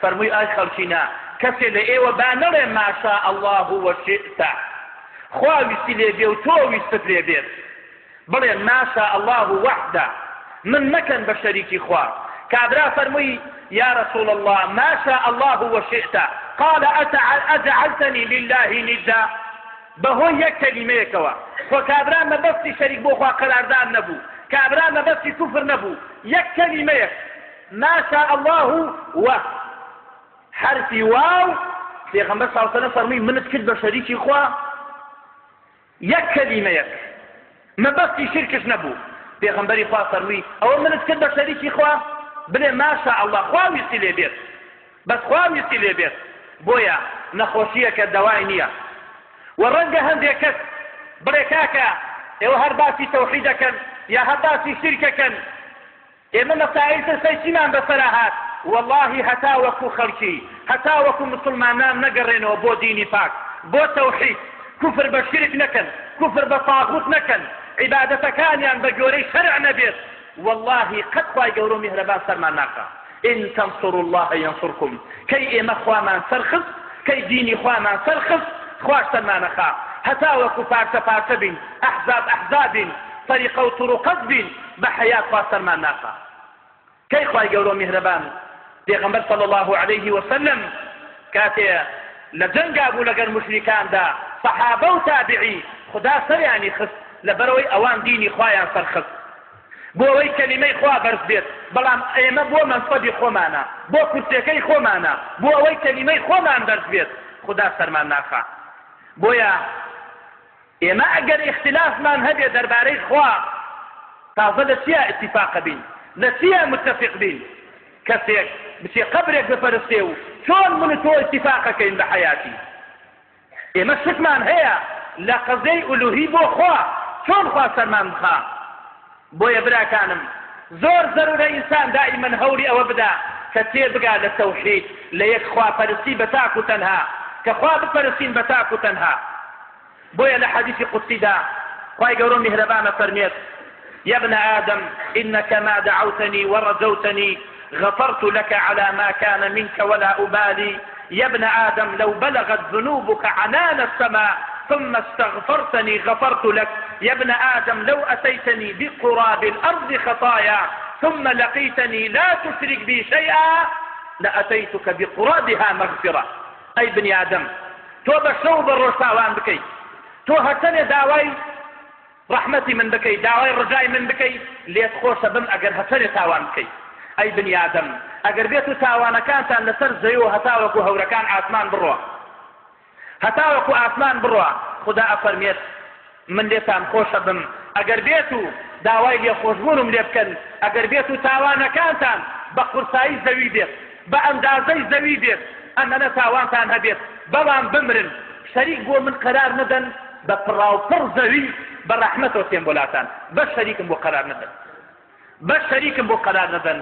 فەرمووی ئای خەڵکینە کەسێ لە ئێوە با نەڵێ ماشا الله وشئت خوا ویستی لێ بێ و تۆ ویستت لێ بێت بڵێن ماشا الله وحده من مەکەن بە شەریکی خوا کابرا فەرمووی يا رسول الله ما شاء الله وشئت قال أجعلتني لله ندا بهو يك كلمة كوا وكابرا ما بس شريك بو خوا قراردان نبو كابرا ما بس كفر نبو يك كلمة ما شاء الله و حرف واو في غمبر صلى الله عليه وسلم فرمي من تكد بشريك خوا يك كلمة ما بس شركش نبو في غمبر خوا فرمي او من تكد بشريك خوا بلێ ماشا الله خوا ویستی لێ بێت بەس خوا ویستی لێ بێت بۆیە نەخۆشیەکە دەوای نییە و ڕەنگە هەندێک کەس بڵێ کاکە ئێوە هەر باسی تەوحید دەکەن یا هەر باسی شیرک دەکەن ئێمە مەسائل ترسەی چیمان بەسەرا هات واللهی هەتا وەکو خەڵکی هەتا وەکو مسلمانان نەگەڕێنەوە بۆ دینی پاک بۆ تەوحید کوفر بە شیرک نەکەن کوفر بە تاغوت نەکەن عیبادەتەکانیان بە گۆرەی شەرع نەبێت والله قد خواهي قولوا مهربان سرمان ناقا إن تنصروا الله ينصركم كي إما خوامان سرخص كي ديني خوامان سرخص خواش سرمان نخا هتاوكو فارسة بين أحزاب طريقة وطرقات بين بحياة خواش سرمان ناقا كي خواهي قولوا مهربان پیغمبر صلى الله عليه وسلم كاتي لجنگ أبو لقر مشركان دا صحابة وتابعي خدا سر يعني خص لبروي أوان ديني خوايان سرخص بۆ ئەوەی کەلیمەی خوا بەرز بێت بەڵام ئێمە بۆ مەنفەدی خۆمانە بۆ کورسەکەی خۆمانە بۆ ئەوەی کەلیمەی خۆمان بەرز بێت خدا سەرمان ناخا بۆیە ئێمە ئەگەر اختلافمان هەبێ دەربارەی خوا تازە لە چیە اتفاق بین لە چیە متفق بین کەسێک بچێ قەبرێک بپەرستێ و چۆن من و تۆ اتفاقەکەین بە حەیاتی ئێمە شکمان هەیە لە قەزەی ئولوهی بۆ خوا چۆن خوا سەرمان بخا بۆیە براکانم زۆر زەرورە ئینسان دائیمەن هەوری ئەوە بدا کە تێبگا لە تەوحید لە یەک خواپەرستی بە تاک و تەنها کە خوا بپەرستین بە تاک و تەنها بۆیە لە حەدیثی قودسیدا خوای گەورە میهرەبانە فەرمێت يا ابن آدم إنك ما دعوتني ورجوتني غفرت لك على ما كان منك ولا أبالي يا ابن آدم لو بلغت ذنوبك عنان السماء ثم استغفرتني غفرت لك يا ابن آدم لو أتيتني بقراب الأرض خطايا ثم لقيتني لا تشرك بي شيئا لأتيتك بقرابها مغفرة أي ابن آدم تو بشو بالرساوان بكي تو هتني داوي رحمتي من بكي داوي رجاي من بكي ليت خوش بم أجر هتني تاوان بكي أي ابن آدم أجر بيتو تاوان كانت لسر زيو هتاوكو هوركان عثمان بروح هەتاوەکو ئاسمان بڕوا خدا ئەفەرمێت من لێتان خۆشە بم ئەگەر بێت و داوای لێخۆشبوونم لێ بکەن ئەگەر بێت و تاوانەکانتان بە قورسایی زەوی بێت بە ئەندازەی زەوی بێت ئەمەنە تاوانتان هەبێت بەڵام بمرن شەریک بۆ من قەرار نەدەن بە پڕاوپڕ زەوی بە ڕەحمەتەوە تێم بۆلاتان بە شەریکم بۆ قەرار نەدەن